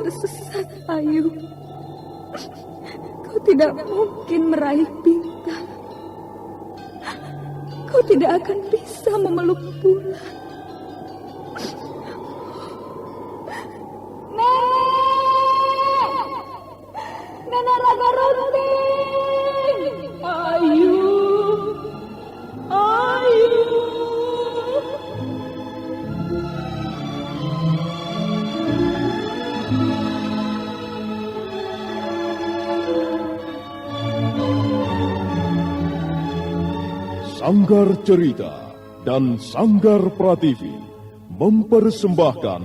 tersesat, Ayu. Kau tidak mungkin meraih bintang. Kau tidak akan bisa memeluk bulan. Nenek Raga Runting! Ayu! Ayu! Sanggar Cerita dan Sanggar Prativi mempersembahkan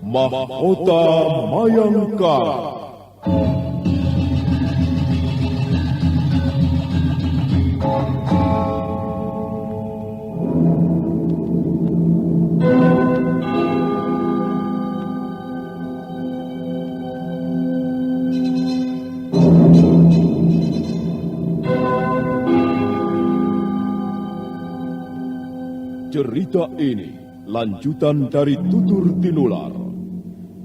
Mahkota Mayangkara. Cerita ini lanjutan dari Tutur Tinular.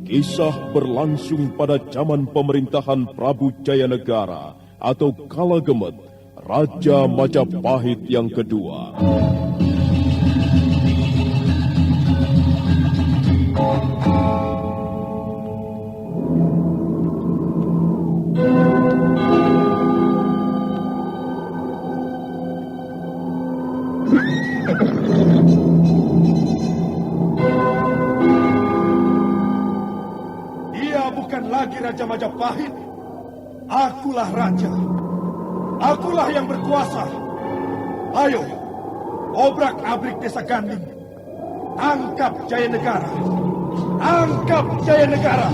Kisah berlangsung pada zaman pemerintahan Prabu Jayanegara atau Kala Gemet, Raja Majapahit yang kedua. Raja Majapahit, akulah raja. Akulah yang berkuasa. Ayo, obrak-abrik desa Ganding. Tangkap Jayanegara. Tangkap Jayanegara.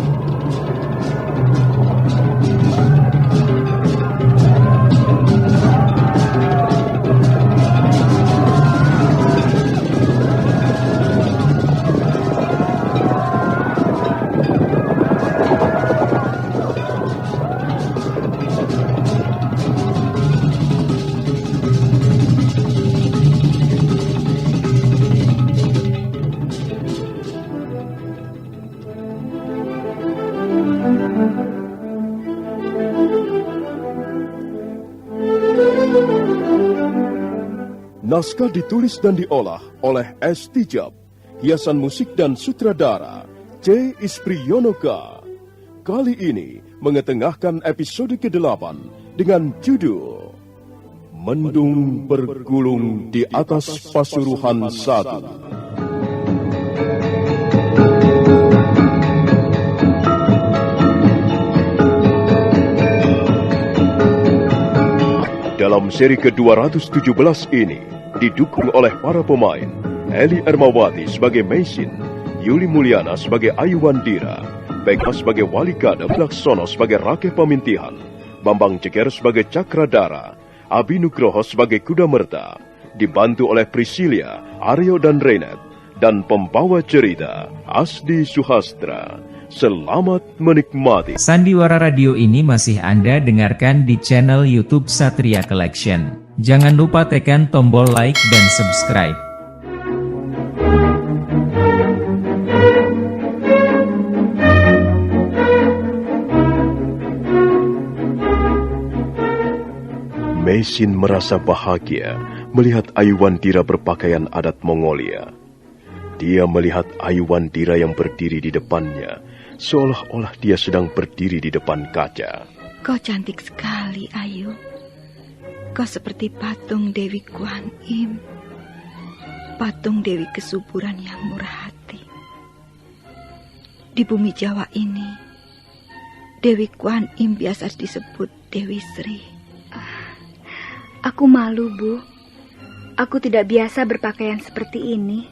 Naskah ditulis dan diolah oleh S. Tijab. Hiasan musik dan sutradara C. Ispriyonoka. Kali ini mengetengahkan episode ke-8 dengan judul Mendung Bergulung di Atas Pasuruhan 1. Dalam seri ke-217 ini, didukung oleh para pemain, Eli Ermawati sebagai Meisin, Yuli Mulyana sebagai Ayu Wandira, Beka sebagai Wali Kadep, Laksono sebagai Rakeh Pamintihan, Bambang Ceker sebagai Cakradara, Abi Nugroho sebagai Kuda Merta, dibantu oleh Priscilia, Aryo dan Renet, dan pembawa cerita Asdi Suhastra. Selamat menikmati. Sandiwara Radio ini masih Anda dengarkan di channel YouTube Satria Collection. Jangan lupa tekan tombol like dan subscribe. Meisin merasa bahagia melihat Ayu Wandira berpakaian adat Mongolia. Dia melihat Ayu Wandira yang berdiri di depannya, seolah-olah dia sedang berdiri di depan kaca. Kau cantik sekali, Ayu. Kau seperti patung Dewi Kuan Im. Patung Dewi kesuburan yang murah hati. Di bumi Jawa ini, Dewi Kuan Im biasa disebut Dewi Sri. Aku malu, Bu. Aku tidak biasa berpakaian seperti ini.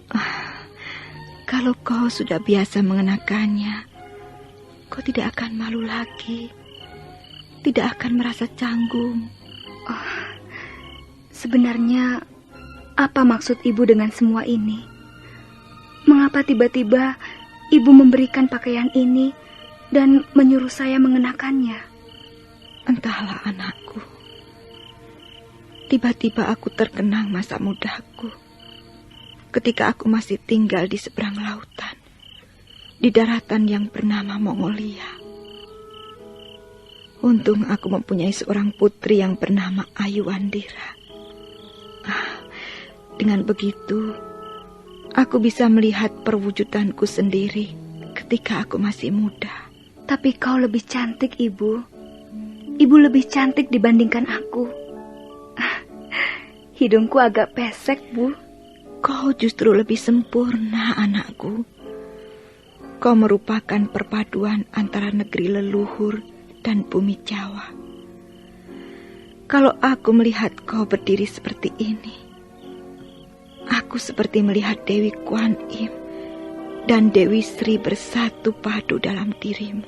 Kalau kau sudah biasa mengenakannya, kau tidak akan malu lagi. Tidak akan merasa canggung. Sebenarnya, apa maksud Ibu dengan semua ini? Mengapa tiba-tiba Ibu memberikan pakaian ini dan menyuruh saya mengenakannya? Entahlah, anakku. Tiba-tiba aku terkenang masa mudaku. Ketika aku masih tinggal di seberang lautan, di daratan yang bernama Mongolia. Untung aku mempunyai seorang putri yang bernama Ayu Wandira. Dengan begitu, aku bisa melihat perwujudanku sendiri ketika aku masih muda. Tapi kau lebih cantik, Ibu. Ibu lebih cantik dibandingkan aku. Hidungku agak pesek, Bu. Kau justru lebih sempurna, anakku. Kau merupakan perpaduan antara negeri leluhur dan bumi Jawa. Kalau aku melihat kau berdiri seperti ini, aku seperti melihat Dewi Kuan Im dan Dewi Sri bersatu padu dalam dirimu.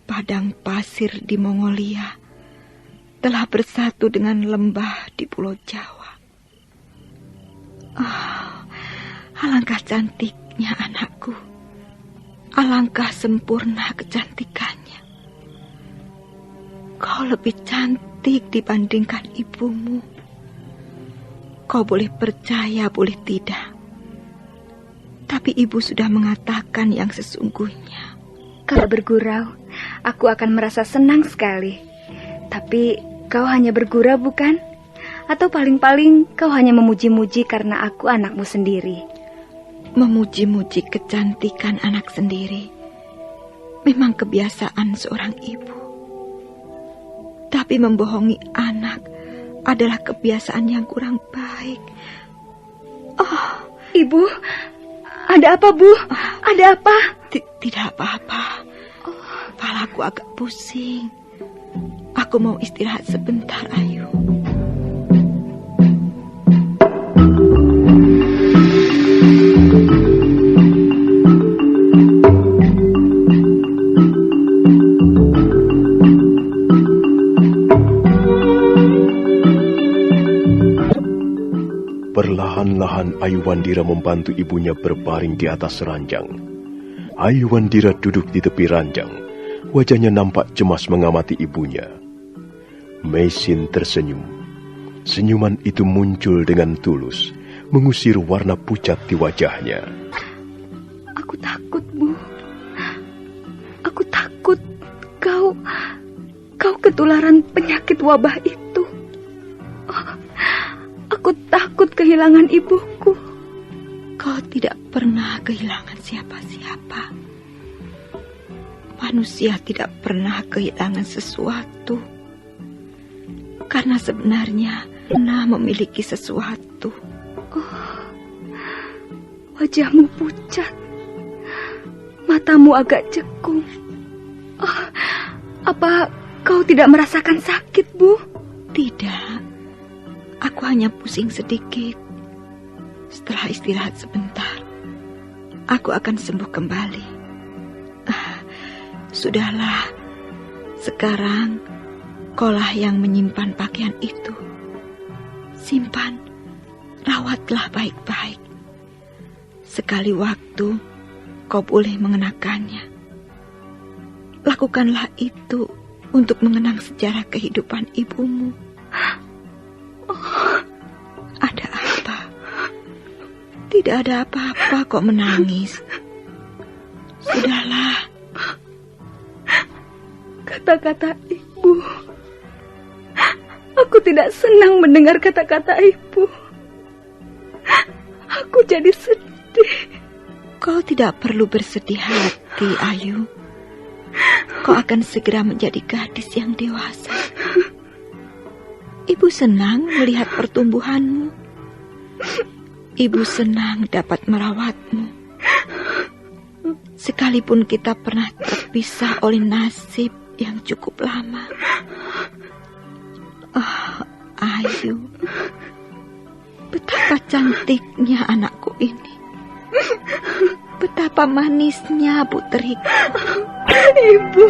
Padang pasir di Mongolia telah bersatu dengan lembah di Pulau Jawa. Alangkah cantiknya anakku. Alangkah sempurna kecantikannya. Kau lebih cantik dibandingkan ibumu. Kau boleh percaya, boleh tidak. Tapi ibu sudah mengatakan yang sesungguhnya. Kalau bergurau, aku akan merasa senang sekali. Tapi kau hanya bergurau, bukan? Atau paling-paling kau hanya memuji-muji karena aku anakmu sendiri? Memuji-muji kecantikan anak sendiri memang kebiasaan seorang ibu. Tapi membohongi anak adalah kebiasaan yang kurang baik. Ibu, ada apa, Bu? Ada apa? Tidak apa-apa. Kepalaku agak pusing. Aku mau istirahat sebentar, Ayu. Perlahan-lahan Ayu Wandira membantu ibunya berbaring di atas ranjang. Ayu Wandira duduk di tepi ranjang. Wajahnya nampak cemas mengamati ibunya. Meisin tersenyum. Senyuman itu muncul dengan tulus, mengusir warna pucat di wajahnya. Aku takut, Bu. Aku takut kau ketularan penyakit wabah itu. Aku takut kehilangan ibuku. Kau tidak pernah kehilangan siapa-siapa. Manusia tidak pernah kehilangan sesuatu. Karena sebenarnya pernah memiliki sesuatu. Wajahmu pucat. Matamu agak cekung. Apa kau tidak merasakan sakit, Bu? Tidak. Aku hanya pusing sedikit. Setelah istirahat sebentar, aku akan sembuh kembali. Sudahlah. Sekarang kaulah yang menyimpan pakaian itu. Simpan, rawatlah baik-baik. Sekali waktu kau boleh mengenakannya. Lakukanlah itu untuk mengenang sejarah kehidupan ibumu. Ada apa? Tidak ada apa-apa kok menangis. Sudahlah. Kata-kata ibu. Aku tidak senang mendengar kata-kata ibu. Aku jadi sedih. Kau tidak perlu bersedih hati, Ayu. Kau akan segera menjadi gadis yang dewasa. Ibu senang melihat pertumbuhanmu. Ibu senang dapat merawatmu. Sekalipun kita pernah terpisah oleh nasib yang cukup lama. Ayu, betapa cantiknya anakku ini. Betapa manisnya puteriku. Ibu.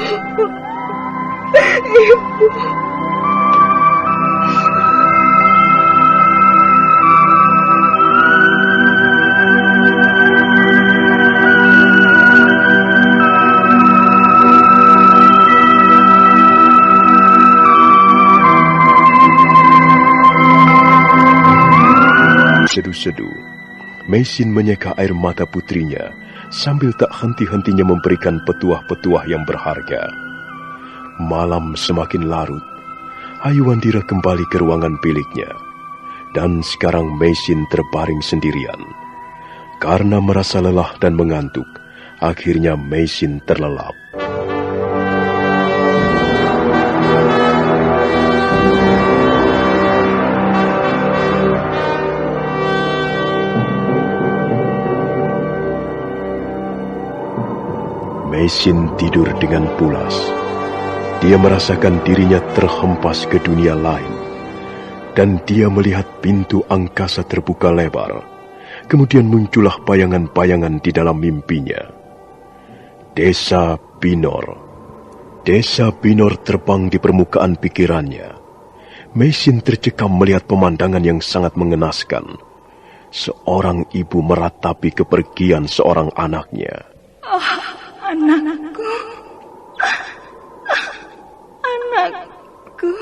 Sedu-sedu. Meisin menyeka air mata putrinya sambil tak henti-hentinya memberikan petuah-petuah yang berharga. Malam semakin larut. Ayuandira kembali ke ruangan biliknya. Dan sekarang Meisin terbaring sendirian. Karena merasa lelah dan mengantuk, akhirnya Meisin terlelap. Meisin tidur dengan pulas. Dia merasakan dirinya terhempas ke dunia lain. Dan dia melihat pintu angkasa terbuka lebar. Kemudian muncullah bayangan-bayangan di dalam mimpinya. Desa Binor. Desa Binor terbang di permukaan pikirannya. Meisin tercekam melihat pemandangan yang sangat mengenaskan. Seorang ibu meratapi kepergian seorang anaknya. Anakku. Anakku.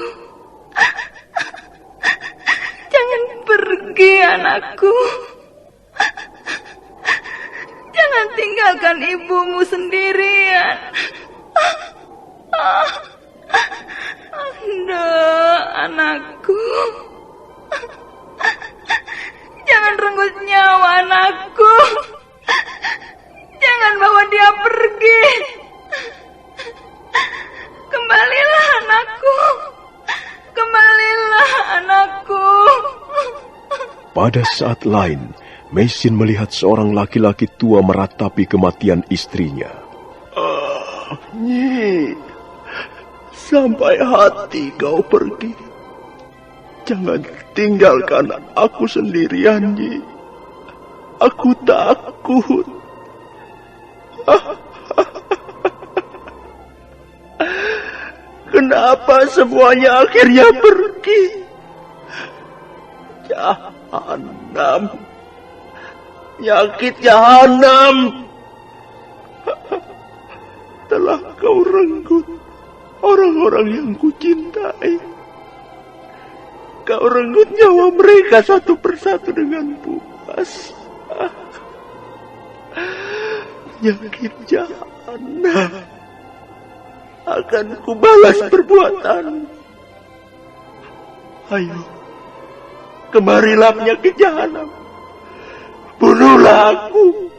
Jangan pergi, anakku. Jangan tinggalkan ibumu sendirian. Anda, anakku. Jangan renggut nyawa anakku. Jangan bawa dia pergi. Kembalilah anakku. Kembalilah anakku. Pada saat lain, Meisin melihat seorang laki-laki tua meratapi kematian istrinya. Nyi, sampai hati kau pergi. Jangan tinggalkan aku sendirian, Nyi. Aku takut. Kenapa semuanya akhirnya pergi? Jahanam. Nyakit jahanam. Telah kau renggut orang-orang yang kucintai. Kau renggut nyawa mereka satu persatu dengan puas. Nyakit jahanam. Akan kubalas perbuatan. Ayo, kemarilah penyakit jahanam. Bunuhlah aku.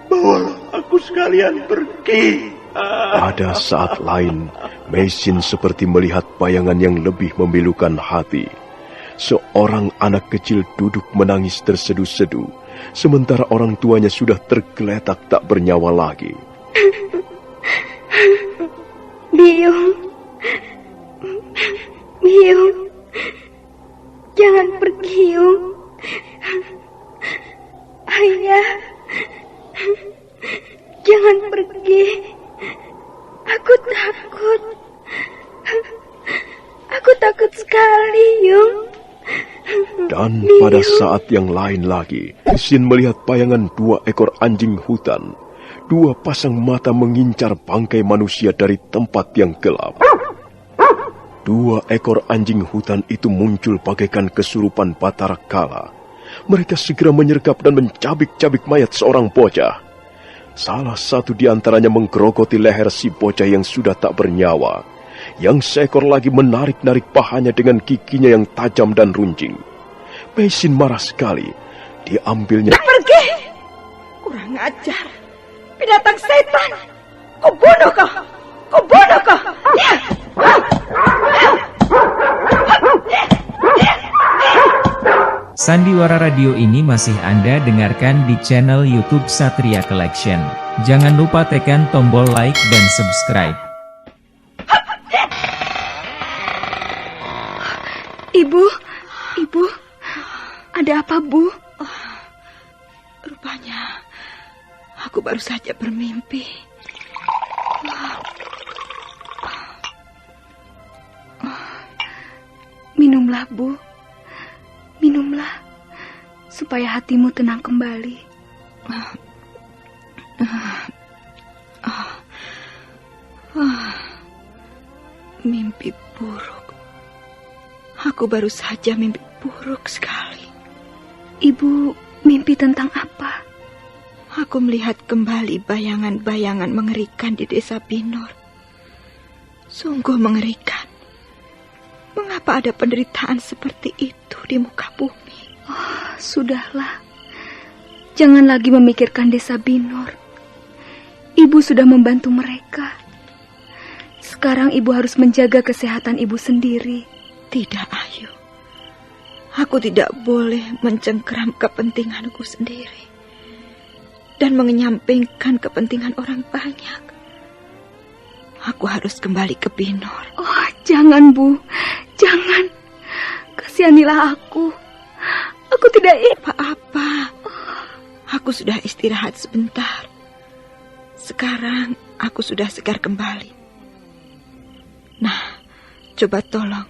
Bawalah aku sekalian pergi. Pada saat lain, Meisin seperti melihat bayangan yang lebih memilukan hati. Seorang anak kecil duduk menangis terseduh-seduh, sementara orang tuanya sudah tergeletak tak bernyawa lagi. Biung, Biung, jangan pergi, Yung. Ayah, jangan pergi. Aku takut. Aku takut sekali, Yung. Dan pada saat yang lain lagi, Meisin melihat bayangan 2 ekor anjing hutan. 2 pasang mata mengincar bangkai manusia dari tempat yang gelap. 2 ekor anjing hutan itu muncul bagaikan kesurupan Batara Kala. Mereka segera menyergap dan mencabik-cabik mayat seorang bocah. Salah satu di antaranya menggerogoti leher si bocah yang sudah tak bernyawa. Yang seekor lagi menarik-narik pahanya dengan giginya yang tajam dan runcing. Meisin marah sekali. Diambilnya. Pergi! Kurang ajar. Binatang setan! Kubunuh kau! Kubunuh kau! Sandiwara Radio ini masih Anda dengarkan di channel YouTube Satria Collection. Jangan lupa tekan tombol like dan subscribe. Ibu, ada apa, Bu? Rupanya aku baru saja bermimpi. Minumlah, Bu. Minumlah, supaya hatimu tenang kembali. Mimpi buruk. Aku baru saja mimpi buruk sekali. Ibu Mimpi tentang apa? Aku melihat kembali bayangan-bayangan mengerikan di desa Binor. Sungguh mengerikan. Mengapa ada penderitaan seperti itu di muka bumi? Oh, sudahlah. Jangan lagi memikirkan desa Binor. Ibu sudah membantu mereka. Sekarang ibu harus menjaga kesehatan ibu sendiri. Tidak, Ayu. Aku tidak boleh mencengkeram kepentinganku sendiri dan mengenyampingkan kepentingan orang banyak. Aku harus kembali ke Binor. Oh, jangan, Bu. Jangan. Kasihanilah aku. Aku tidak apa-apa. Aku sudah istirahat sebentar. Sekarang aku sudah segar kembali. Nah, coba tolong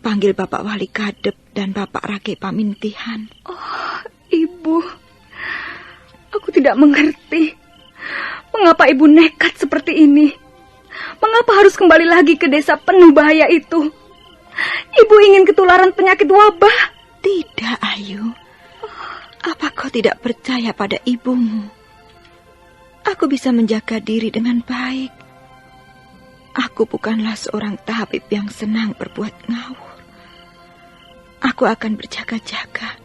panggil Bapak Wali Kadep dan Bapak Rake Pamintihan. Oh, Ibu. Aku tidak mengerti. Mengapa Ibu nekat seperti ini? Mengapa harus kembali lagi ke desa penuh bahaya itu? Ibu ingin ketularan penyakit wabah. Tidak, Ayu. Apa kau tidak percaya pada ibumu? Aku bisa menjaga diri dengan baik. Aku bukanlah seorang tabib yang senang berbuat ngawur. Aku akan berjaga-jaga.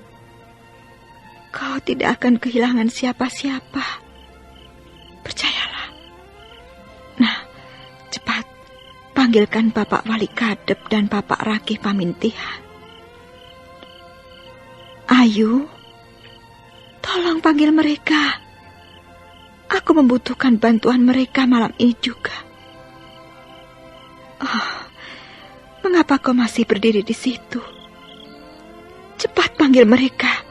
Kau tidak akan kehilangan siapa-siapa. Percayalah. Nah, cepat panggilkan Bapak Wali Kadep dan Bapak Rake Pamintihan. Ayu, tolong panggil mereka. Aku membutuhkan bantuan mereka malam ini juga. Oh, mengapa kau masih berdiri di situ? Cepat panggil mereka,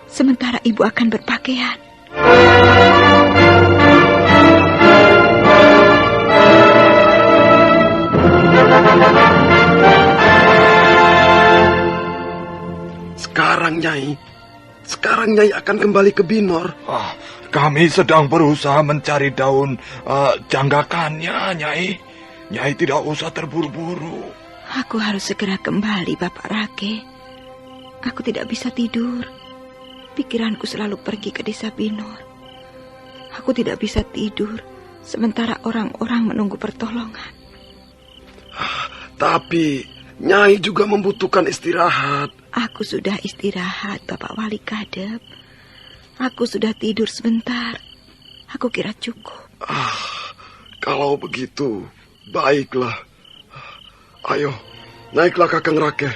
sementara ibu akan berpakaian. Sekarang Nyai akan kembali ke Binor. Kami sedang berusaha mencari daun janggakannya, Nyai. Nyai tidak usah terburu-buru. Aku harus segera kembali, Bapak Rake. Aku tidak bisa tidur. Pikiranku selalu pergi ke desa Binor. Aku tidak bisa tidur, sementara orang-orang menunggu pertolongan. Tapi Nyai juga membutuhkan istirahat. Aku sudah istirahat, Bapak Wali Kadep. Aku sudah tidur sebentar. Aku kira cukup. Kalau begitu, baiklah. Ayo, naiklah Kakang Rake.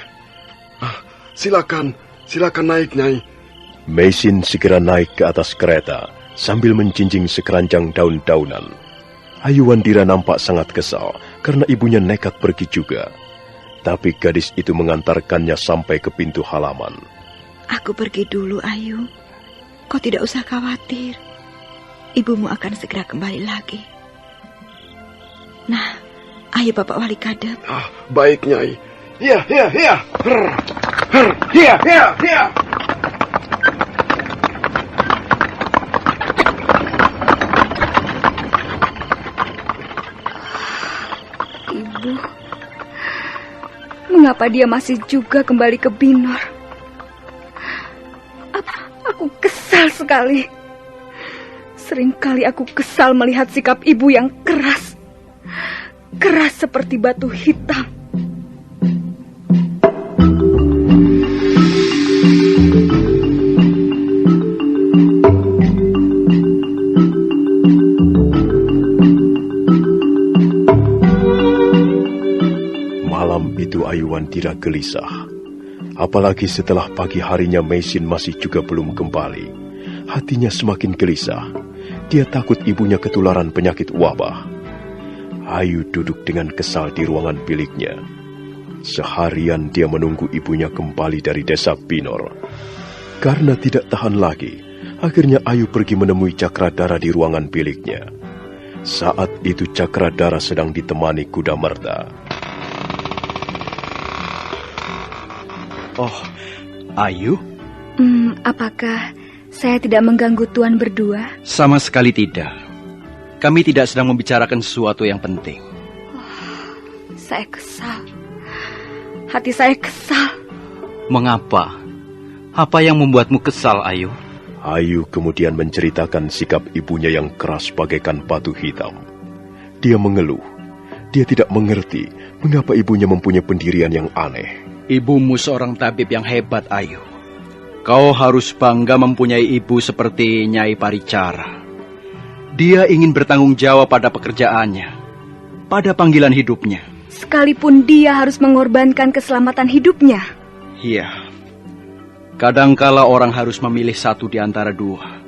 Silakan naik, Nyai. Meisin segera naik ke atas kereta sambil menjinjing sekeranjang daun-daunan. Ayu Wandira nampak sangat kesal karena ibunya nekat pergi juga. Tapi gadis itu mengantarkannya sampai ke pintu halaman. Aku pergi dulu, Ayu. Kau tidak usah khawatir. Ibumu akan segera kembali lagi. Nah, ayo Bapak Wali Kadep. Baik, Nyai. Hiya. Hiya. Ibu, mengapa dia masih juga kembali ke Binor? Aku kesal sekali. Seringkali aku kesal melihat sikap ibu yang keras. Keras seperti batu hitam. Malam itu Ayu Wandira gelisah. Apalagi setelah pagi harinya Meisin masih juga belum kembali. Hatinya semakin gelisah. Dia takut ibunya ketularan penyakit wabah. Ayu duduk dengan kesal di ruangan biliknya. Seharian dia menunggu ibunya kembali dari desa Binor. Karena tidak tahan lagi, akhirnya Ayu pergi menemui Cakradara di ruangan biliknya. Saat itu Cakradara sedang ditemani Kuda Merta. Oh, Ayu? Apakah saya tidak mengganggu Tuan berdua? Sama sekali tidak. Kami tidak sedang membicarakan sesuatu yang penting. Saya kesal. Hati saya kesal. Mengapa? Apa yang membuatmu kesal, Ayu? Ayu kemudian menceritakan sikap ibunya yang keras bagaikan batu hitam. Dia mengeluh. Dia tidak mengerti mengapa ibunya mempunyai pendirian yang aneh. Ibumu seorang tabib yang hebat, Ayu. Kau harus bangga mempunyai ibu seperti Nyai Paricara. Dia ingin bertanggung jawab pada pekerjaannya, pada panggilan hidupnya. Sekalipun dia harus mengorbankan keselamatan hidupnya. Iya. Kadangkala orang harus memilih satu di antara dua.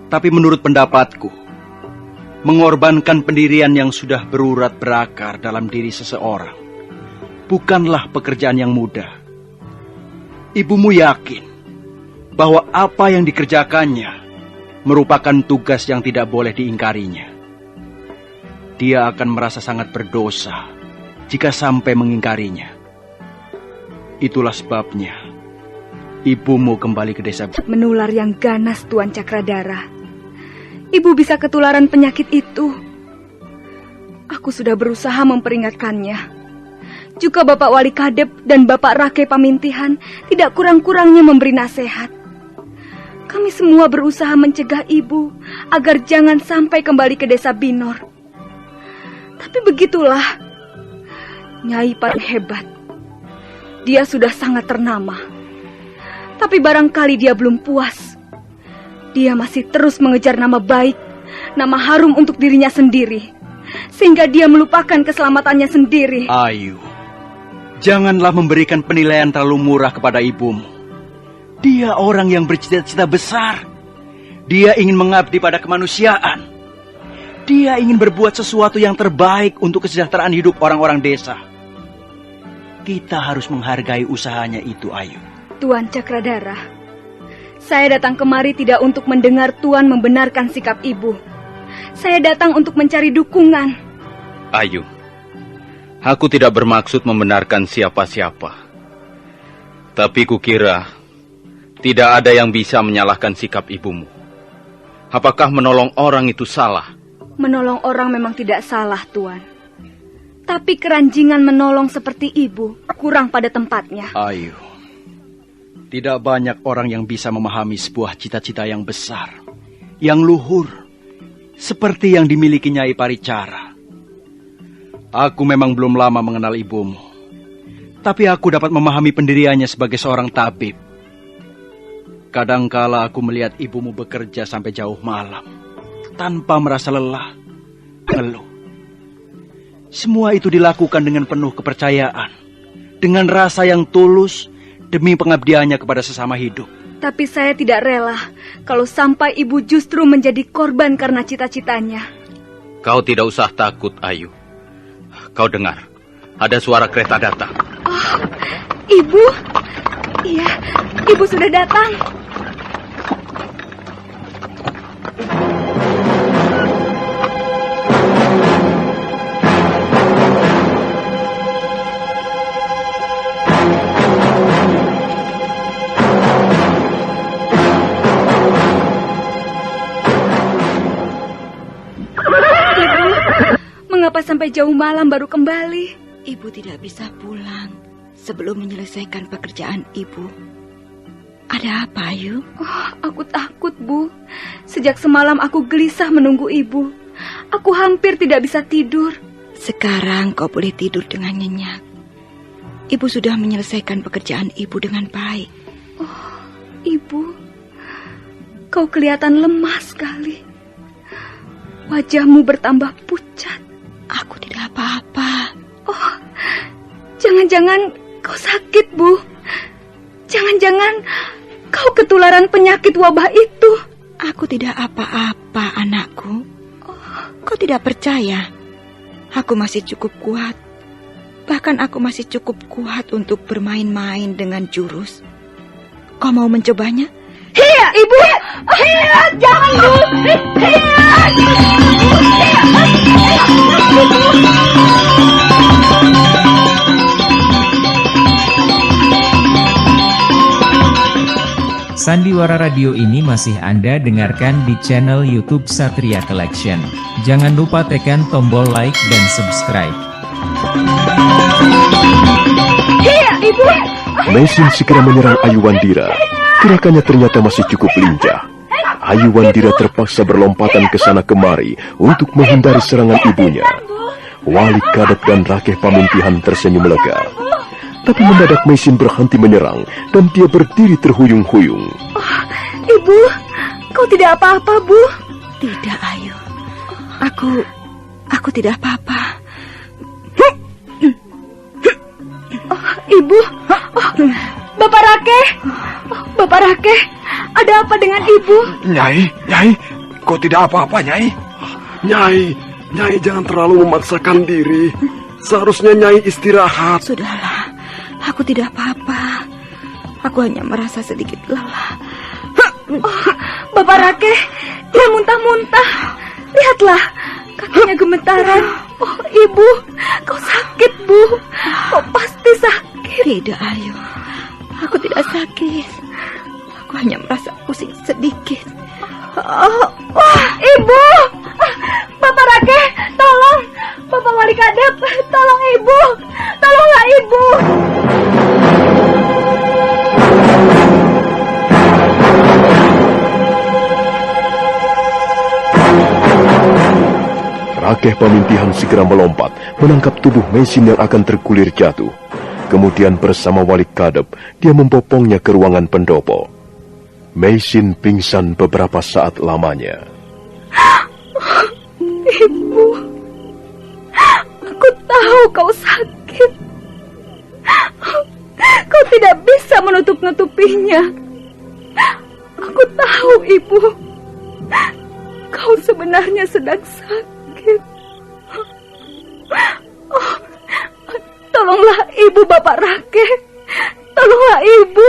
Tapi menurut pendapatku, mengorbankan pendirian yang sudah berurat berakar dalam diri seseorang bukanlah pekerjaan yang mudah. Ibumu yakin bahwa apa yang dikerjakannya merupakan tugas yang tidak boleh diingkarinya. Dia akan merasa sangat berdosa jika sampai mengingkarinya. Itulah sebabnya ibumu kembali ke desa. Menular yang ganas, Tuan Cakradara. Ibu bisa ketularan penyakit itu. Aku sudah berusaha memperingatkannya. Juga Bapak Wali Kadep dan Bapak Rake Pamintihan tidak kurang-kurangnya memberi nasihat. Kami semua berusaha mencegah ibu agar jangan sampai kembali ke desa Binor. Tapi begitulah, Nyai paling hebat. Dia sudah sangat ternama. Tapi barangkali dia belum puas. Dia masih terus mengejar nama baik, nama harum untuk dirinya sendiri. Sehingga dia melupakan keselamatannya sendiri. Ayu, janganlah memberikan penilaian terlalu murah kepada ibumu. Dia orang yang bercita-cita besar. Dia ingin mengabdi pada kemanusiaan. Dia ingin berbuat sesuatu yang terbaik untuk kesejahteraan hidup orang-orang desa. Kita harus menghargai usahanya itu, Ayu. Tuan Cakradara, saya datang kemari tidak untuk mendengar Tuan membenarkan sikap ibu. Saya datang untuk mencari dukungan. Ayu, aku tidak bermaksud membenarkan siapa-siapa. Tapi kukira tidak ada yang bisa menyalahkan sikap ibumu. Apakah menolong orang itu salah? Menolong orang memang tidak salah, Tuan. Tapi keranjingan menolong seperti ibu kurang pada tempatnya. Ayu, tidak banyak orang yang bisa memahami sebuah cita-cita yang besar, yang luhur, seperti yang dimiliki Nyai Paricara. Aku memang belum lama mengenal ibumu, tapi aku dapat memahami pendiriannya sebagai seorang tabib. Kadangkala aku melihat ibumu bekerja sampai jauh malam, tanpa merasa lelah, ngeluh. Semua itu dilakukan dengan penuh kepercayaan, dengan rasa yang tulus, demi pengabdiannya kepada sesama hidup. Tapi saya tidak rela kalau sampai ibu justru menjadi korban karena cita-citanya. Kau tidak usah takut, Ayu. Kau dengar, ada suara kereta datang. Oh, ibu? Iya, ibu sudah datang. Mengapa sampai jauh malam baru kembali? Ibu tidak bisa pulang sebelum menyelesaikan pekerjaan ibu. Ada apa, Ayu? Oh, aku takut, Bu. Sejak semalam aku gelisah menunggu ibu. Aku hampir tidak bisa tidur. Sekarang kau boleh tidur dengan nyenyak. Ibu sudah menyelesaikan pekerjaan ibu dengan baik. Oh, ibu, kau kelihatan lemah sekali. Wajahmu bertambah pucat. Aku tidak apa-apa. Oh, jangan-jangan kau sakit, Bu. Jangan-jangan kau ketularan penyakit wabah itu. Aku tidak apa-apa, anakku. Kau tidak percaya? Aku masih cukup kuat. Bahkan aku masih cukup kuat untuk bermain-main dengan jurus. Kau mau mencobanya? Hiya, ibu! Hiya, jangan, Bu! Hiya! Sandiwara Radio ini masih Anda dengarkan di channel YouTube Satria Collection. Jangan lupa tekan tombol like dan subscribe. Hiya, ibu! Meisin segera menyerang Ayu Wandira. Gerakannya ternyata masih cukup lincah. Ayu Wandira terpaksa berlompatan ke sana kemari untuk menghindari serangan ibunya. Wali Kadep dan Rakeh Pamimpihan tersenyum lega. Tapi mendadak Meisin berhenti menyerang dan dia berdiri terhuyung-huyung. Oh, Ibu, kau tidak apa-apa, Bu? Tidak, Ayu. Aku tidak apa-apa. Oh, Ibu, Bapak Rakeh. Bapak Rakeh, ada apa dengan Ibu? Nyai, kau tidak apa-apa, Nyai? Nyai jangan terlalu memaksakan diri. Seharusnya Nyai istirahat. Sudahlah, aku tidak apa-apa. Aku hanya merasa sedikit lelah. Oh, Bapak Rakeh, dia muntah-muntah. Lihatlah, kakinya gemetaran. Oh, Ibu, kau sakit, Bu. Kau pasti sakit. Tidak, Ayu. Aku tidak sakit. Aku hanya merasa pusing sedikit. Ibu! Bapak Rakeh, tolong! Bapak Wali Kadep, tolong Ibu! Tolonglah Ibu! Rakeh Pamimpihan segera melompat, menangkap tubuh Meisin yang akan tergulir jatuh. Kemudian bersama Wali Kadep, dia membopongnya ke ruangan pendopo. Meisin pingsan beberapa saat lamanya. Ibu, aku tahu kau sakit. Kau tidak bisa menutup-nutupinya. Aku tahu, Ibu. Kau sebenarnya sedang sakit. Oh, tolonglah Ibu, Bapak Rakeh. Tolonglah Ibu.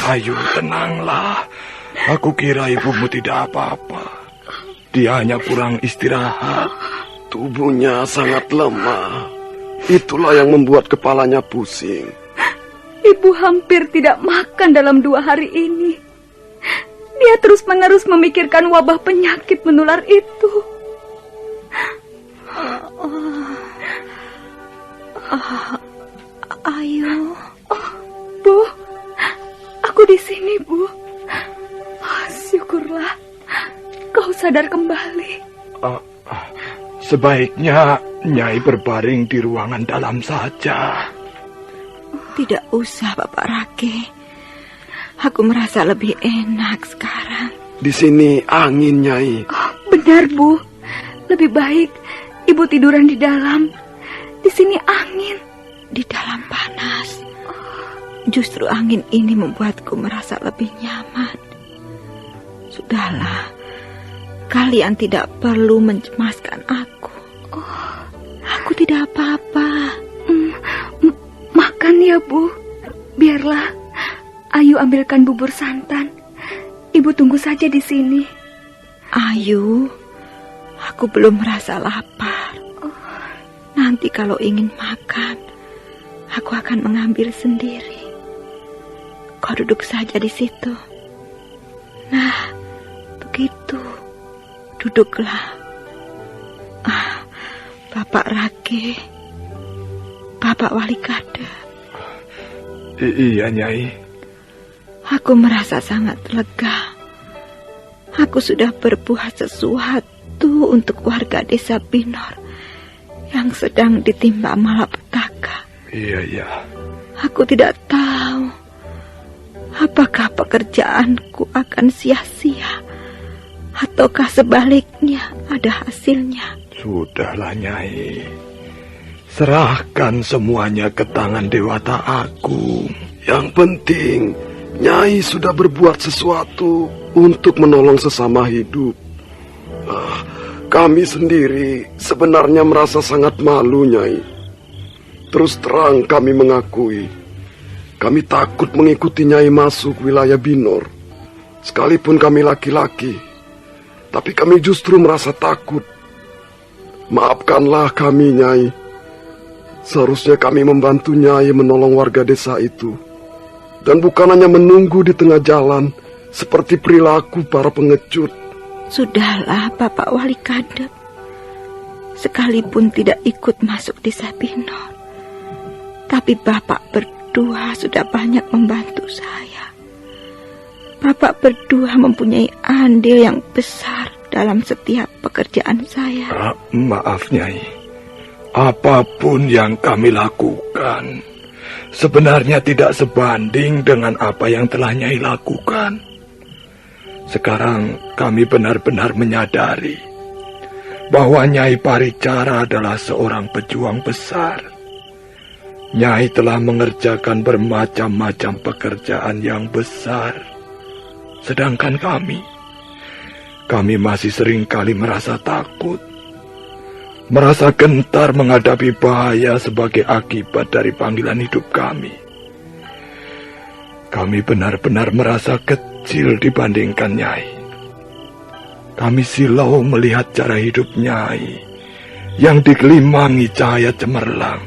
Ayu, tenanglah. Aku kira ibumu tidak apa-apa. Dia hanya kurang istirahat. Tubuhnya sangat lemah. Itulah yang membuat kepalanya pusing. Ibu hampir tidak makan dalam 2 hari ini. Dia terus-menerus memikirkan wabah penyakit menular itu. Ayu. Bu, aku di sini, Bu. Syukurlah kau sadar kembali. Sebaiknya Nyai berbaring di ruangan dalam saja. Tidak usah, Bapak Rakeh. Aku merasa lebih enak sekarang. Di sini angin, Nyai. Oh, benar, Bu. Lebih baik Ibu tiduran di dalam. Di sini angin. Di dalam panas. Justru angin ini membuatku merasa lebih nyaman. Sudahlah, kalian tidak perlu mencemaskan aku. Aku tidak apa-apa. Makan ya, Bu. Biarlah Ayu ambilkan bubur santan. Ibu tunggu saja di sini. Ayu, aku belum merasa lapar. Nanti kalau ingin makan, aku akan mengambil sendiri. Kau duduk saja di situ. Nah, begitu. Duduklah. Bapak Rakeh, Bapak Wali Kadep. Iya, Nyai. Aku merasa sangat lega. Aku sudah berbuat sesuatu untuk warga desa Binor yang sedang ditimpa malapetaka. Iya. Aku tidak tahu apakah pekerjaanku akan sia-sia ataukah sebaliknya ada hasilnya. Sudahlah, Nyai. Serahkan semuanya ke tangan Dewata Agung. Yang penting, Nyai sudah berbuat sesuatu untuk menolong sesama hidup. Kami sendiri sebenarnya merasa sangat malu, Nyai. Terus terang kami mengakui, kami takut mengikuti Nyai masuk wilayah Binor. Sekalipun kami laki-laki, tapi kami justru merasa takut. Maafkanlah kami, Nyai. Seharusnya kami membantu Nyai menolong warga desa itu. Dan bukan hanya menunggu di tengah jalan seperti perilaku para pengecut. Sudahlah, Bapak Wali Kadep. Sekalipun tidak ikut masuk desa Binor, tapi Bapak berdua berdua sudah banyak membantu saya. Bapak berdua mempunyai andil yang besar dalam setiap pekerjaan saya. Maaf, Nyai. Apapun yang kami lakukan sebenarnya tidak sebanding dengan apa yang telah Nyai lakukan. Sekarang kami benar-benar menyadari bahwa Nyai Paricara adalah seorang pejuang besar. Nyai telah mengerjakan bermacam-macam pekerjaan yang besar. Sedangkan kami masih seringkali merasa takut, merasa gentar menghadapi bahaya sebagai akibat dari panggilan hidup kami. Kami benar-benar merasa kecil dibandingkan Nyai. Kami silau melihat cara hidup Nyai yang dikelimangi cahaya cemerlang,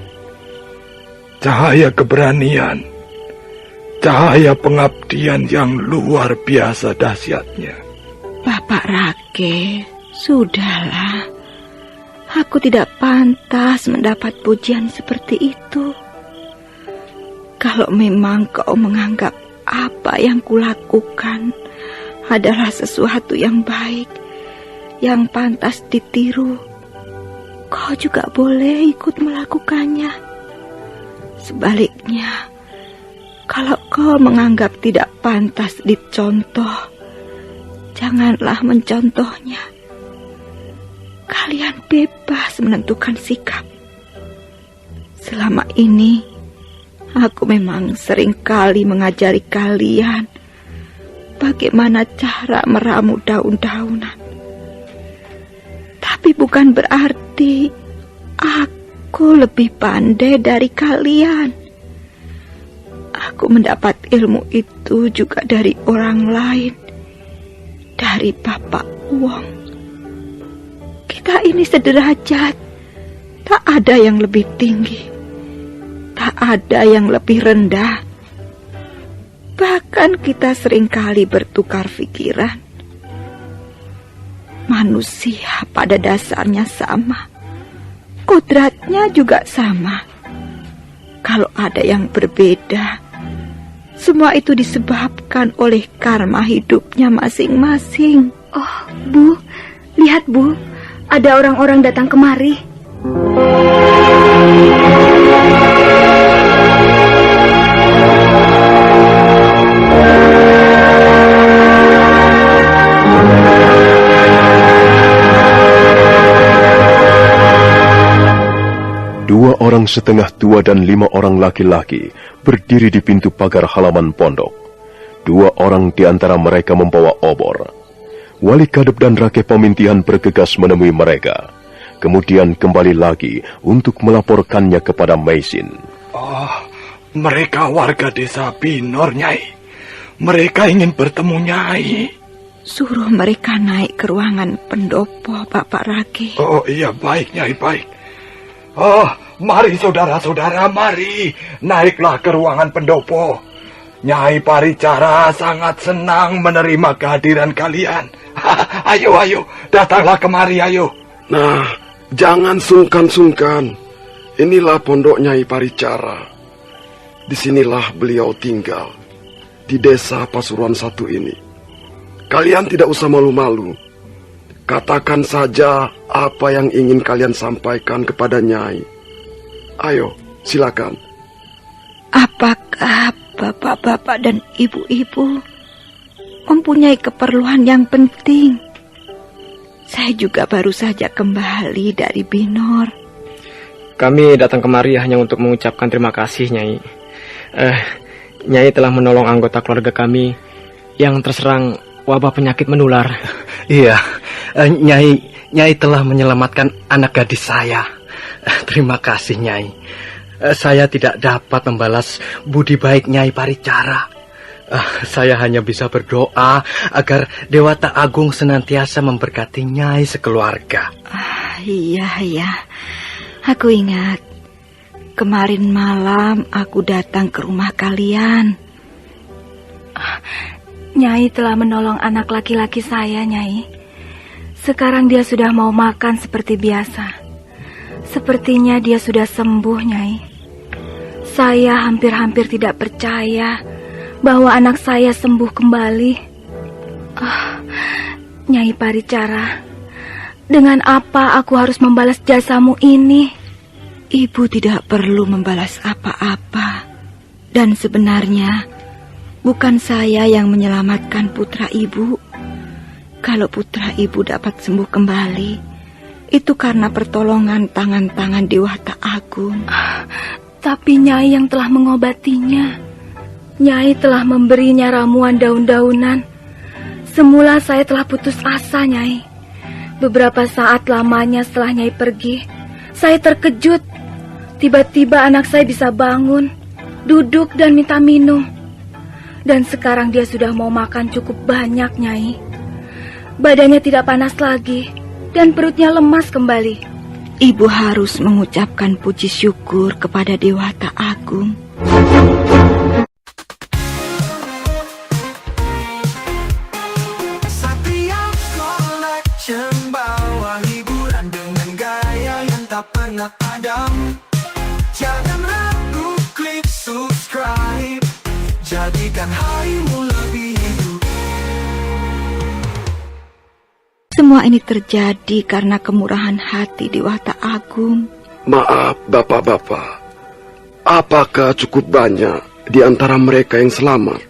cahaya keberanian, cahaya pengabdian yang luar biasa dahsyatnya. Bapak Rake, sudahlah. Aku tidak pantas mendapat pujian seperti itu. Kalau memang kau menganggap apa yang kulakukan adalah sesuatu yang baik, yang pantas ditiru, kau juga boleh ikut melakukannya. Sebaliknya, kalau kau menganggap tidak pantas dicontoh, janganlah mencontohnya. Kalian bebas menentukan sikap. Selama ini, aku memang seringkali mengajari kalian bagaimana cara meramu daun-daunan. Tapi bukan berarti aku lebih pandai dari kalian. Aku mendapat ilmu itu juga dari orang lain, dari Bapak Wong. Kita ini sederajat, tak ada yang lebih tinggi, tak ada yang lebih rendah. Bahkan kita seringkali bertukar pikiran. Manusia pada dasarnya sama, kodratnya juga sama. Kalau ada yang berbeda, semua itu disebabkan oleh karma hidupnya masing-masing. Oh, Bu, lihat Bu, ada orang-orang datang kemari. Dua orang setengah tua dan 5 orang laki-laki berdiri di pintu pagar halaman pondok. 2 orang di antara mereka membawa obor. Wali Kadep dan Rake Pemintihan bergegas menemui mereka. Kemudian kembali lagi untuk melaporkannya kepada Meisin. Oh, mereka warga desa Binor, Nyai. Mereka ingin bertemu Nyai. Suruh mereka naik ke ruangan pendopo, Bapak Rake. Oh iya, baik Nyai, baik. Oh, mari saudara-saudara, mari. Naiklah ke ruangan pendopo. Nyai Paricara sangat senang menerima kehadiran kalian. Ayo, datanglah kemari, ayo. Nah, jangan sungkan-sungkan. Inilah pondok Nyai Paricara. Disinilah beliau tinggal, di desa Pasuruan 1 ini. Kalian tidak usah malu-malu. Katakan saja apa yang ingin kalian sampaikan kepada Nyai. Ayo, silakan. Apakah bapak-bapak dan ibu-ibu mempunyai keperluan yang penting? Saya juga baru saja kembali dari Binor. Kami datang kemari hanya untuk mengucapkan terima kasih, Nyai. Nyai telah menolong anggota keluarga kami yang terserang wabah penyakit menular. Iya, Nyai telah menyelamatkan anak gadis saya. Terima kasih, Nyai. Saya tidak dapat membalas budi baik Nyai Paricara. Saya hanya bisa berdoa agar Dewata Agung senantiasa memberkati Nyai sekeluarga. Iya. Aku ingat. Kemarin malam aku datang ke rumah kalian. Nyai telah menolong anak laki-laki saya, Nyai. Sekarang dia sudah mau makan seperti biasa. Sepertinya dia sudah sembuh, Nyai. Saya hampir-hampir tidak percaya bahwa anak saya sembuh kembali. Nyai Paricara, dengan apa aku harus membalas jasamu ini? Ibu tidak perlu membalas apa-apa. Dan sebenarnya, bukan saya yang menyelamatkan putra ibu. Kalau putra ibu dapat sembuh kembali, itu karena pertolongan tangan-tangan Dewata Agung. Tapi Nyai yang telah mengobatinya. Nyai telah memberinya ramuan daun-daunan. Semula saya telah putus asa, Nyai. Beberapa saat lamanya setelah Nyai pergi, saya terkejut. Tiba-tiba anak saya bisa bangun, duduk dan minta minum. Dan sekarang dia sudah mau makan cukup banyak, Nyai. Badannya tidak panas lagi, dan perutnya lemas kembali. Ibu harus mengucapkan puji syukur kepada Dewata Agung. Satria Collection bawa hiburan dengan gaya yang tak pernah padam. Jangan ragu, klik subscribe, jadikan harimu lebih hidup. Semua ini terjadi karena kemurahan hati Dewata Agung. Maaf, bapak-bapak. Apakah cukup banyak di antara mereka yang selamat?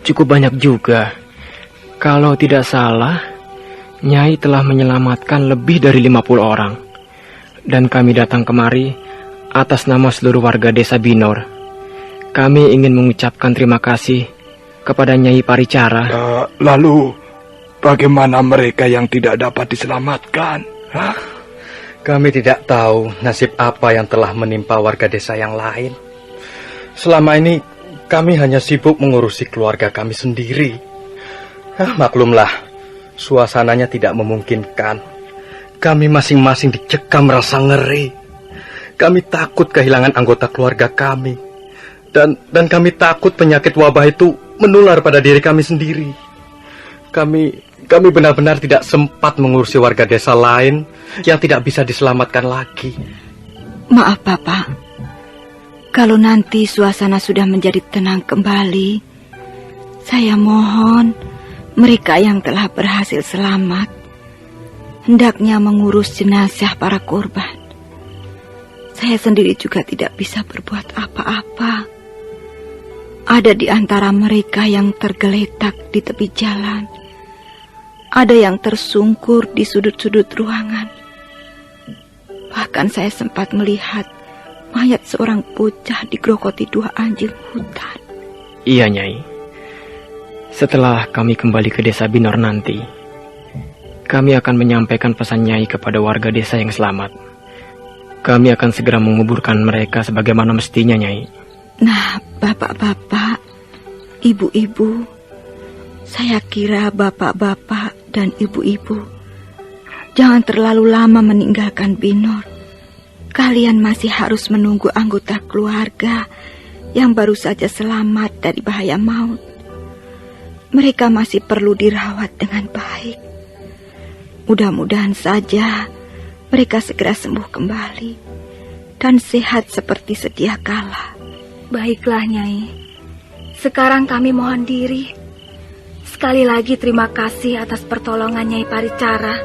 Cukup banyak juga. Kalau tidak salah, Nyai telah menyelamatkan lebih dari 50 orang. Dan kami datang kemari atas nama seluruh warga desa Binor. Kami ingin mengucapkan terima kasih kepada Nyai Paricara. Lalu, bagaimana mereka yang tidak dapat diselamatkan? Kami tidak tahu nasib apa yang telah menimpa warga desa yang lain. Selama ini kami hanya sibuk mengurusi keluarga kami sendiri. Maklumlah, suasananya tidak memungkinkan. Kami masing-masing dicekam rasa ngeri. Kami takut kehilangan anggota keluarga kami. Dan kami takut penyakit wabah itu menular pada diri kami sendiri. Kami benar-benar tidak sempat mengurusi warga desa lain yang tidak bisa diselamatkan lagi. Maaf, Bapak. Kalau nanti suasana sudah menjadi tenang kembali, saya mohon mereka yang telah berhasil selamat hendaknya mengurus jenazah para korban. Saya sendiri juga tidak bisa berbuat apa-apa. Ada di antara mereka yang tergeletak di tepi jalan. Ada yang tersungkur di sudut-sudut ruangan. Bahkan saya sempat melihat mayat seorang bocah digerogoti 2 anjing hutan. Iya, Nyai. Setelah kami kembali ke desa Binor nanti, kami akan menyampaikan pesan Nyai kepada warga desa yang selamat. Kami akan segera menguburkan mereka sebagaimana mestinya, Nyai. Nah, bapak-bapak, ibu-ibu, saya kira bapak-bapak dan ibu-ibu jangan terlalu lama meninggalkan Binor. Kalian masih harus menunggu anggota keluarga yang baru saja selamat dari bahaya maut. Mereka masih perlu dirawat dengan baik. Mudah-mudahan saja mereka segera sembuh kembali dan sehat seperti sedia kala. Baiklah, Nyai. Sekarang kami mohon diri. Sekali lagi terima kasih atas pertolongan Nyai Paricara.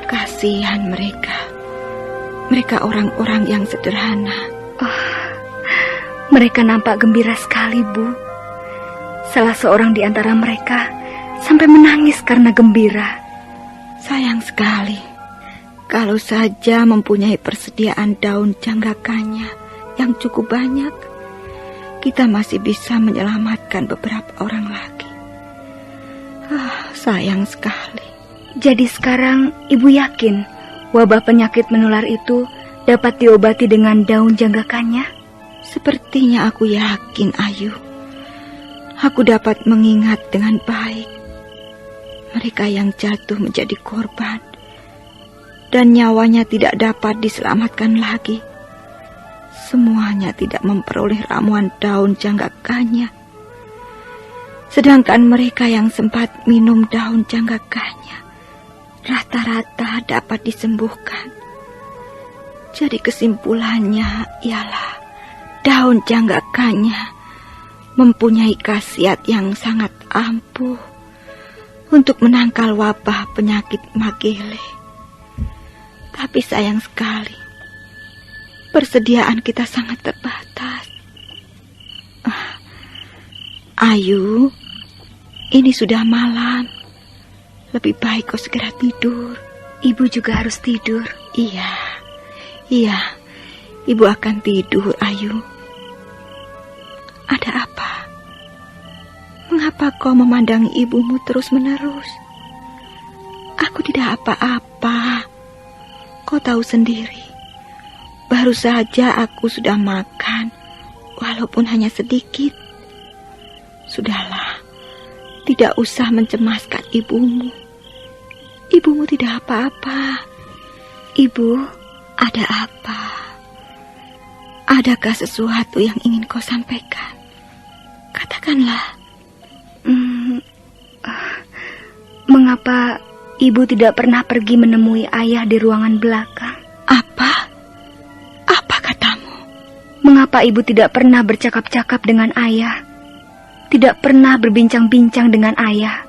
Kasihan mereka. Mereka orang-orang yang sederhana. Mereka nampak gembira sekali, Bu. Salah seorang di antara mereka sampai menangis karena gembira. Sayang sekali. Kalau saja mempunyai persediaan daun janggakannya yang cukup banyak, kita masih bisa menyelamatkan beberapa orang lagi. Sayang sekali. Jadi sekarang Ibu yakin wabah penyakit menular itu dapat diobati dengan daun janggakannya? Sepertinya aku yakin, Ayu. Aku dapat mengingat dengan baik. Mereka yang jatuh menjadi korban dan nyawanya tidak dapat diselamatkan lagi. Semuanya tidak memperoleh ramuan daun janggakanya. Sedangkan mereka yang sempat minum daun janggakanya rata-rata dapat disembuhkan. Jadi kesimpulannya ialah daun janggakanya mempunyai khasiat yang sangat ampuh untuk menangkal wabah penyakit Magele. Tapi sayang sekali, persediaan kita sangat terbatas. Ayu, ini sudah malam. Lebih baik kau segera tidur. Ibu juga harus tidur. Iya, ibu akan tidur, Ayu. Ada apa? Mengapa kau memandangi ibumu terus-menerus? Aku tidak apa-apa. Kau tahu sendiri, baru saja aku sudah makan, walaupun hanya sedikit. Sudahlah, tidak usah mencemaskan ibumu. Ibumu tidak apa-apa. Ibu, ada apa? Adakah sesuatu yang ingin kau sampaikan? Katakanlah. Mengapa ibu tidak pernah pergi menemui ayah di ruangan belakang? Apa? Apa katamu? Mengapa ibu tidak pernah bercakap-cakap dengan ayah? Tidak pernah berbincang-bincang dengan ayah?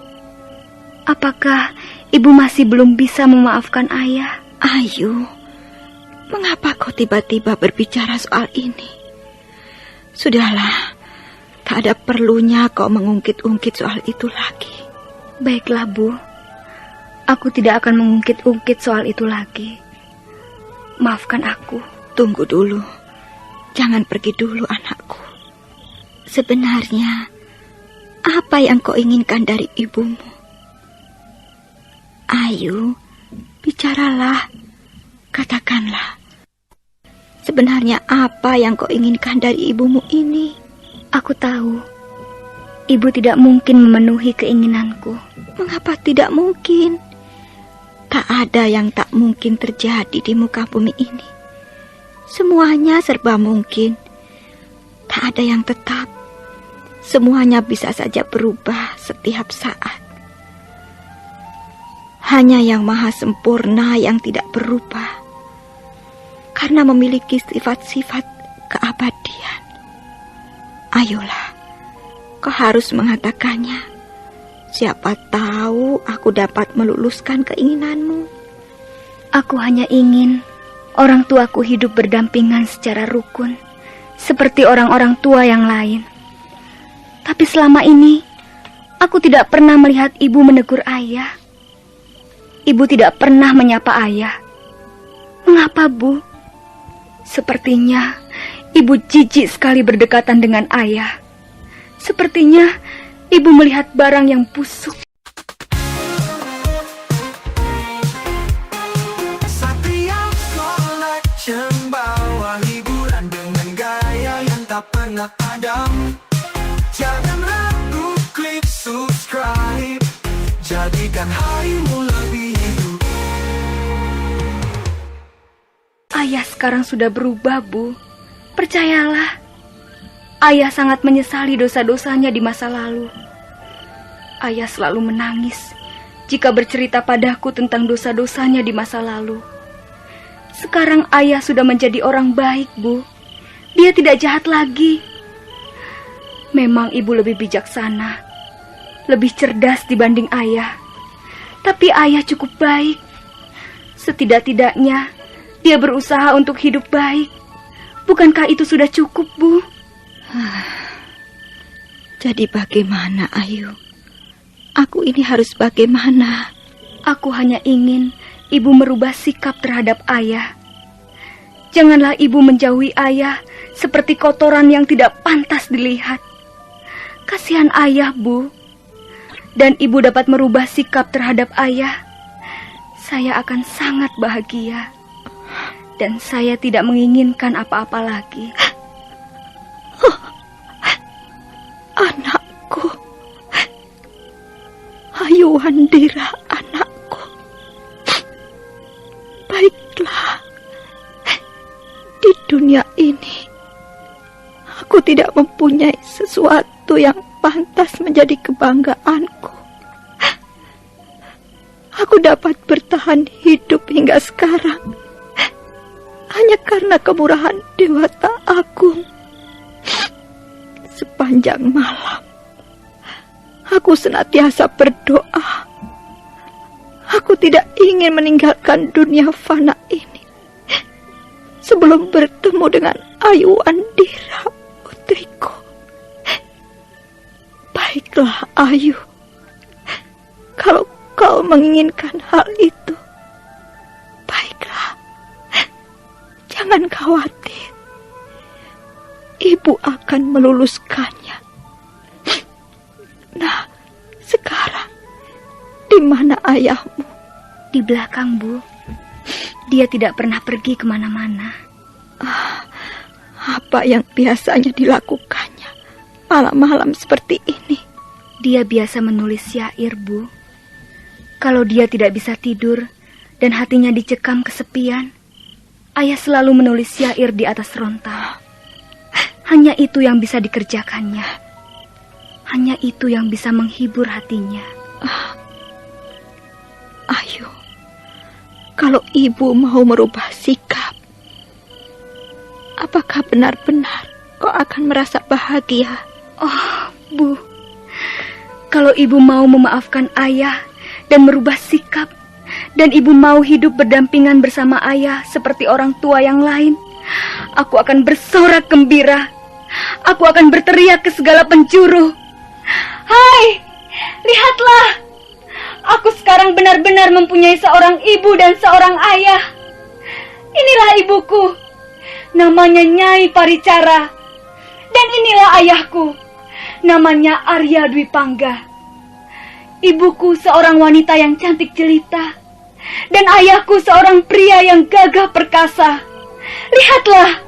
Apakah ibu masih belum bisa memaafkan ayah? Ayu, mengapa kau tiba-tiba berbicara soal ini? Sudahlah, tak ada perlunya kau mengungkit-ungkit soal itu lagi. Baiklah, Bu. Aku tidak akan mengungkit-ungkit soal itu lagi. Maafkan aku. Tunggu dulu. Jangan pergi dulu, anakku. Sebenarnya, apa yang kau inginkan dari ibumu? Ayu, bicaralah. Katakanlah. Sebenarnya apa yang kau inginkan dari ibumu ini? Aku tahu. Ibu tidak mungkin memenuhi keinginanku. Mengapa tidak mungkin? Tak ada yang tak mungkin terjadi di muka bumi ini. Semuanya serba mungkin. Tak ada yang tetap. Semuanya bisa saja berubah setiap saat. Hanya yang maha sempurna yang tidak berubah. Karena memiliki sifat-sifat keabadian. Ayolah, kau harus mengatakannya. Siapa tahu aku dapat meluluskan keinginanmu. Aku hanya ingin orang tuaku hidup berdampingan secara rukun, seperti orang-orang tua yang lain. Tapi selama ini, aku tidak pernah melihat ibu menegur ayah. Ibu tidak pernah menyapa ayah. Mengapa, Bu? Sepertinya ibu jijik sekali berdekatan dengan ayah. Sepertinya ibu melihat barang yang busuk. Satria Collection bawa hiburan dengan gaya yang tak pernah padam. Jangan ragu, klik subscribe. Jadikan harimu lebih hidup. Ayah sekarang sudah berubah, Bu. Percayalah. Ayah sangat menyesali dosa-dosanya di masa lalu. Ayah selalu menangis jika bercerita padaku tentang dosa-dosanya di masa lalu. Sekarang ayah sudah menjadi orang baik, Bu. Dia tidak jahat lagi. Memang ibu lebih bijaksana, lebih cerdas dibanding ayah. Tapi ayah cukup baik. Setidak-tidaknya dia berusaha untuk hidup baik. Bukankah itu sudah cukup, Bu? Jadi bagaimana, Ayu? Aku ini harus bagaimana? Aku hanya ingin ibu merubah sikap terhadap ayah. Janganlah ibu menjauhi ayah seperti kotoran yang tidak pantas dilihat. Kasihan ayah, Bu. Dan ibu dapat merubah sikap terhadap ayah. Saya akan sangat bahagia. Dan saya tidak menginginkan apa-apa lagi. Anakku. Ayu Wandira, anakku. Baiklah, di dunia ini aku tidak mempunyai sesuatu yang pantas menjadi kebanggaanku. Aku dapat bertahan hidup hingga sekarang hanya karena kemurahan Dewata Agung. Sepanjang malam aku senantiasa berdoa. Aku tidak ingin meninggalkan dunia fana ini sebelum bertemu dengan Ayu Wandira, putriku. Baiklah, Ayu. Kalau kau menginginkan hal itu, baiklah. Jangan khawatir. Ibu akan meluluskannya. Nah, sekarang di mana ayahmu? Di belakang, Bu. Dia tidak pernah pergi kemana-mana. Apa yang biasanya dilakukannya malam-malam seperti ini? Dia biasa menulis syair, Bu. Kalau dia tidak bisa tidur dan hatinya dicekam kesepian, ayah selalu menulis syair di atas rontal. Hanya itu yang bisa dikerjakannya. Hanya itu yang bisa menghibur hatinya. Ayu, kalau ibu mau merubah sikap, apakah benar-benar kau akan merasa bahagia? Oh, Bu, kalau ibu mau memaafkan ayah dan merubah sikap, dan ibu mau hidup berdampingan bersama ayah seperti orang tua yang lain, aku akan bersorak gembira. Aku akan berteriak ke segala penjuru. Hai, lihatlah. Aku sekarang benar-benar mempunyai seorang ibu dan seorang ayah. Inilah ibuku. Namanya Nyai Paricara. Dan inilah ayahku. Namanya Arya Dwi Pangga. Ibuku seorang wanita yang cantik jelita, dan ayahku seorang pria yang gagah perkasa. Lihatlah,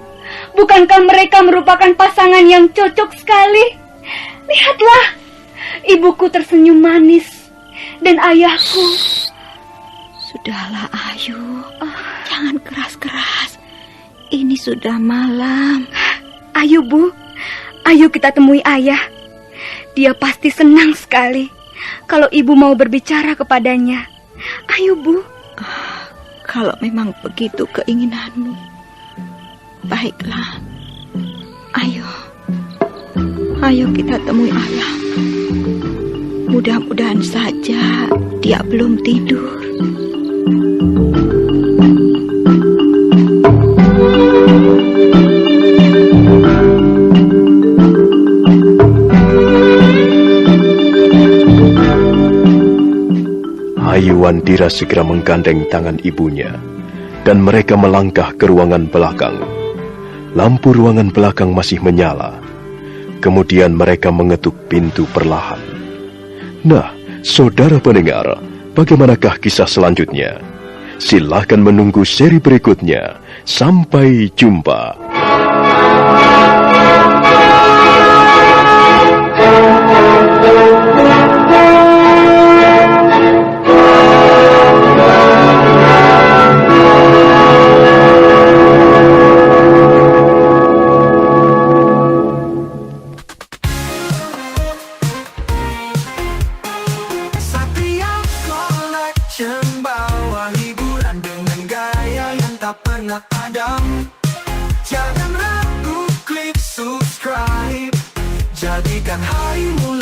bukankah mereka merupakan pasangan yang cocok sekali? Lihatlah, ibuku tersenyum manis, dan ayahku... Sudahlah, Ayu. Jangan keras-keras. Ini sudah malam. Ayo, Bu. Ayo kita temui ayah. Dia pasti senang sekali kalau ibu mau berbicara kepadanya. Ayo, Bu. Kalau memang begitu keinginanmu, baiklah. Ayo. Ayo kita temui ayah. Mudah-mudahan saja dia belum tidur. Ayu Wandira segera menggandeng tangan ibunya, dan mereka melangkah ke ruangan belakang. Lampu ruangan belakang masih menyala. Kemudian mereka mengetuk pintu perlahan. Nah, saudara pendengar, bagaimanakah kisah selanjutnya? Silahkan menunggu seri berikutnya. Sampai jumpa. Jangan ragu klik subscribe, jadikan harimu